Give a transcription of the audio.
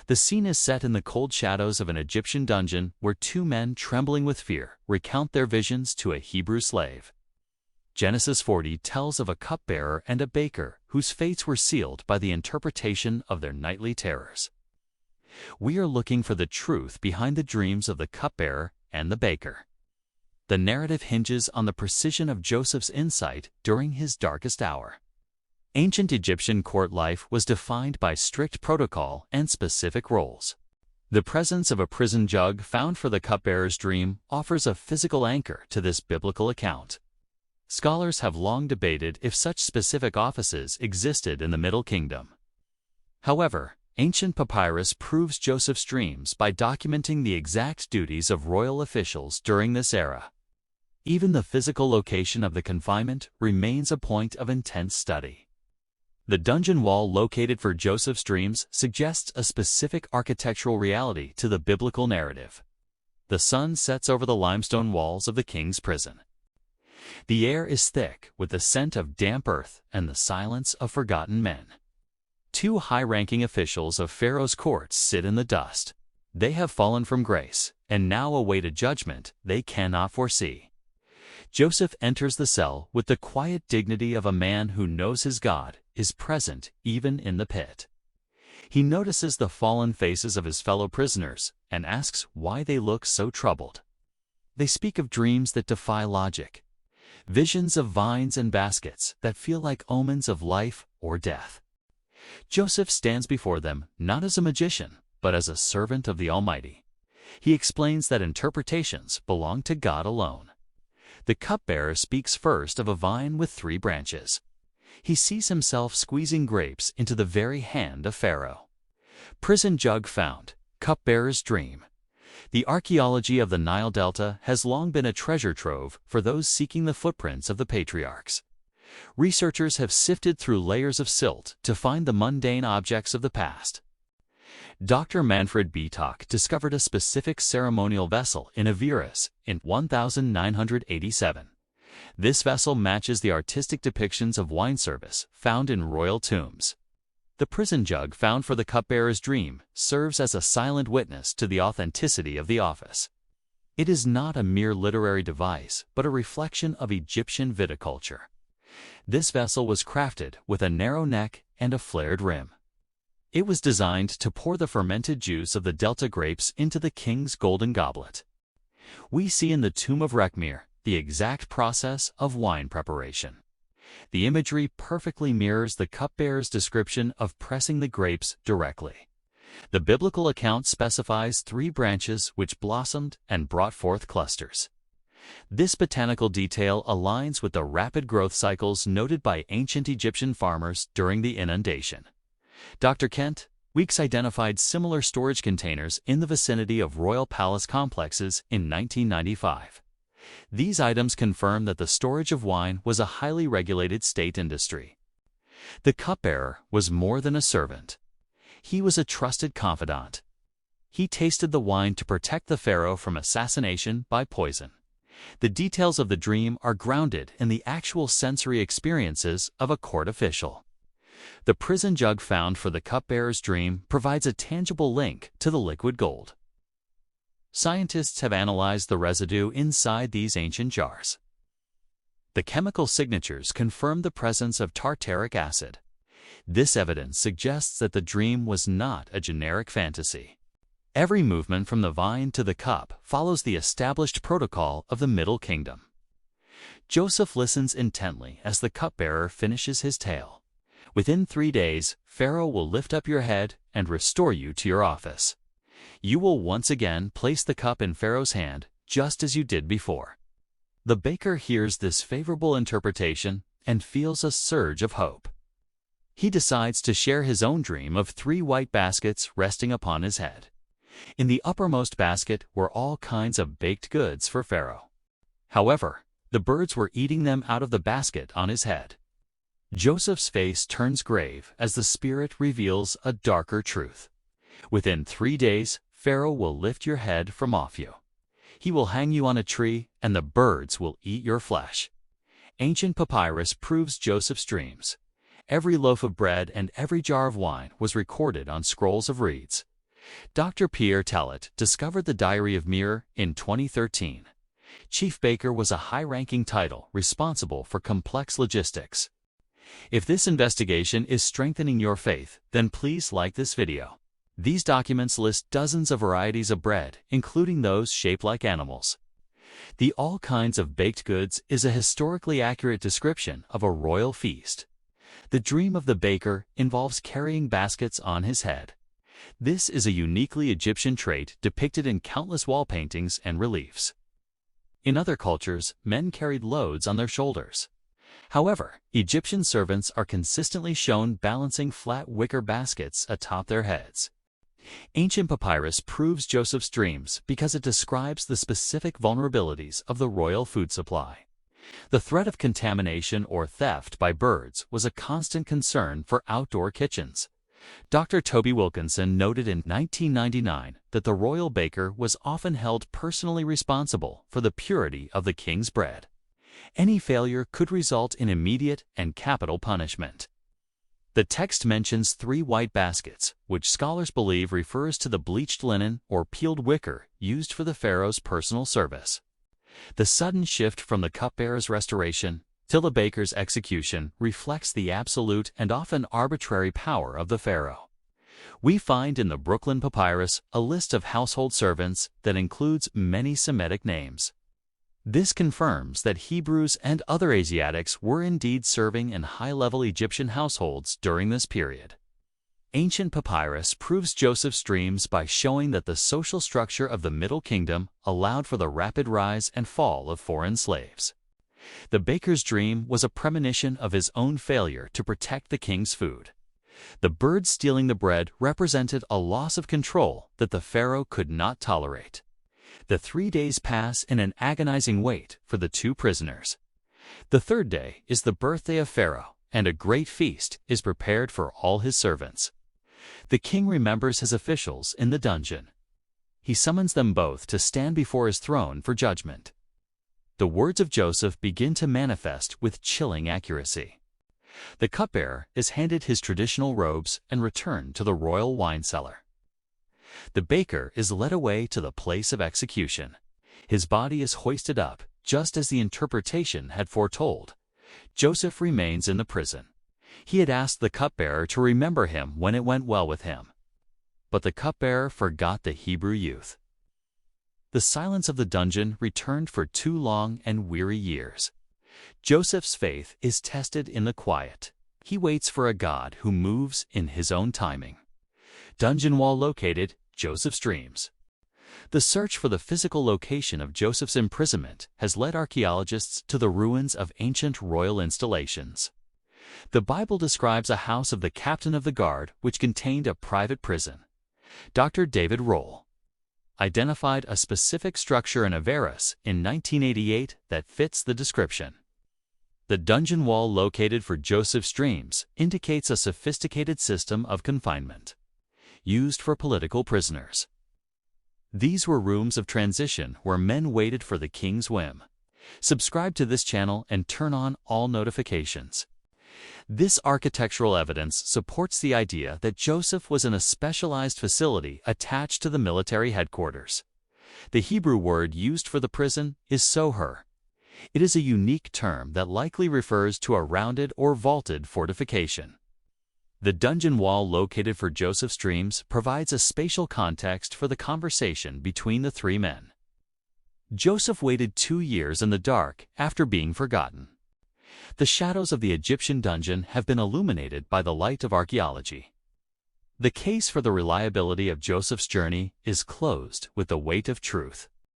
The scene is set in the cold shadows of an Egyptian dungeon where two men trembling with fear recount their visions to a Hebrew slave. Genesis 40 tells of a cupbearer and a baker whose fates were sealed by the interpretation of their nightly terrors. We are looking for the truth behind the dreams of the cupbearer and the baker. The narrative hinges on the precision of Joseph's insight during his darkest hour. Ancient Egyptian court life was defined by strict protocol and specific roles. The presence of a prison jug found for the cupbearer's dream offers a physical anchor to this biblical account. Scholars have long debated if such specific offices existed in the Middle Kingdom. However, ancient papyrus proves Joseph's dreams by documenting the exact duties of royal officials during this era. Even the physical location of the confinement remains a point of intense study. The dungeon wall located for Joseph's dreams suggests a specific architectural reality to the biblical narrative. The sun sets over the limestone walls of the king's prison. The air is thick with the scent of damp earth and the silence of forgotten men. Two high-ranking officials of Pharaoh's court sit in the dust. They have fallen from grace and now await a judgment they cannot foresee. Joseph enters the cell with the quiet dignity of a man who knows his God is present even in the pit. He notices the fallen faces of his fellow prisoners and asks why they look so troubled. They speak of dreams that defy logic, visions of vines and baskets that feel like omens of life or death. Joseph stands before them not as a magician, but as a servant of the Almighty. He explains that interpretations belong to God alone. The cupbearer speaks first of a vine with 3 branches. He sees himself squeezing grapes into the very hand of Pharaoh. Prison jug found, cupbearer's dream. The archaeology of the Nile Delta has long been a treasure trove for those seeking the footprints of the patriarchs. Researchers have sifted through layers of silt to find the mundane objects of the past. Dr. Manfred Bietak discovered a specific ceremonial vessel in Avaris in 1987. This vessel matches the artistic depictions of wine service found in royal tombs. The prison jug found for the cupbearer's dream serves as a silent witness to the authenticity of the office. It is not a mere literary device, but a reflection of Egyptian viticulture. This vessel was crafted with a narrow neck and a flared rim. It was designed to pour the fermented juice of the Delta grapes into the king's golden goblet. We see in the Tomb of Rekhmire the exact process of wine preparation. The imagery perfectly mirrors the cupbearer's description of pressing the grapes directly. The biblical account specifies 3 branches which blossomed and brought forth clusters. This botanical detail aligns with the rapid growth cycles noted by ancient Egyptian farmers during the inundation. Dr. Kent Weeks identified similar storage containers in the vicinity of royal palace complexes in 1995. These items confirm that the storage of wine was a highly regulated state industry. The cupbearer was more than a servant. He was a trusted confidant. He tasted the wine to protect the pharaoh from assassination by poison. The details of the dream are grounded in the actual sensory experiences of a court official. The prison jug found for the cupbearer's dream provides a tangible link to the liquid gold. Scientists have analyzed the residue inside these ancient jars. The chemical signatures confirm the presence of tartaric acid. This evidence suggests that the dream was not a generic fantasy. Every movement from the vine to the cup follows the established protocol of the Middle Kingdom. Joseph listens intently as the cupbearer finishes his tale. Within 3 days, Pharaoh will lift up your head and restore you to your office. You will once again place the cup in Pharaoh's hand, just as you did before. The baker hears this favorable interpretation and feels a surge of hope. He decides to share his own dream of 3 white baskets resting upon his head. In the uppermost basket were all kinds of baked goods for Pharaoh. However, the birds were eating them out of the basket on his head. Joseph's face turns grave as the Spirit reveals a darker truth. Within 3 days, Pharaoh will lift your head from off you. He will hang you on a tree, and the birds will eat your flesh. Ancient papyrus proves Joseph's dreams. Every loaf of bread and every jar of wine was recorded on scrolls of reeds. Dr. Pierre Tallet discovered the Diary of Mir in 2013. Chief Baker was a high-ranking title responsible for complex logistics. If this investigation is strengthening your faith, then please like this video. These documents list dozens of varieties of bread, including those shaped like animals. The All Kinds of Baked Goods is a historically accurate description of a royal feast. The dream of the baker involves carrying baskets on his head. This is a uniquely Egyptian trait depicted in countless wall paintings and reliefs. In other cultures, men carried loads on their shoulders. However, Egyptian servants are consistently shown balancing flat wicker baskets atop their heads. Ancient papyrus proves Joseph's dreams because it describes the specific vulnerabilities of the royal food supply. The threat of contamination or theft by birds was a constant concern for outdoor kitchens. Dr. Toby Wilkinson noted in 1999 that the royal baker was often held personally responsible for the purity of the king's bread. Any failure could result in immediate and capital punishment. The text mentions 3 white baskets, which scholars believe refers to the bleached linen or peeled wicker used for the pharaoh's personal service. The sudden shift from the cupbearer's restoration till the baker's execution reflects the absolute and often arbitrary power of the pharaoh. We find in the Brooklyn Papyrus a list of household servants that includes many Semitic names. This confirms that Hebrews and other Asiatics were indeed serving in high-level Egyptian households during this period. Ancient papyrus proves Joseph's dreams by showing that the social structure of the Middle Kingdom allowed for the rapid rise and fall of foreign slaves. The baker's dream was a premonition of his own failure to protect the king's food. The bird stealing the bread represented a loss of control that the pharaoh could not tolerate. The 3 days pass in an agonizing wait for the 2 prisoners. The 3rd day is the birthday of Pharaoh, and a great feast is prepared for all his servants. The king remembers his officials in the dungeon. He summons them both to stand before his throne for judgment. The words of Joseph begin to manifest with chilling accuracy. The cupbearer is handed his traditional robes and returned to the royal wine cellar. The baker is led away to the place of execution. His body is hoisted up, just as the interpretation had foretold. Joseph remains in the prison. He had asked the cupbearer to remember him when it went well with him. But the cupbearer forgot the Hebrew youth. The silence of the dungeon returned for 2 long and weary years. Joseph's faith is tested in the quiet. He waits for a God who moves in his own timing. Dungeon wall located, Joseph's dreams. The search for the physical location of Joseph's imprisonment has led archaeologists to the ruins of ancient royal installations. The Bible describes a house of the captain of the guard which contained a private prison. Dr. David Rohl identified a specific structure in Avaris in 1988 that fits the description. The dungeon wall located for Joseph's dreams indicates a sophisticated system of confinement, used for political prisoners. These were rooms of transition where men waited for the king's whim. Subscribe to this channel and turn on all notifications. This architectural evidence supports the idea that Joseph was in a specialized facility attached to the military headquarters. The Hebrew word used for the prison is soher. It is a unique term that likely refers to a rounded or vaulted fortification. The dungeon wall located for Joseph's dreams provides a spatial context for the conversation between the 3 men. Joseph waited 2 years in the dark after being forgotten. The shadows of the Egyptian dungeon have been illuminated by the light of archaeology. The case for the reliability of Joseph's journey is closed with the weight of truth.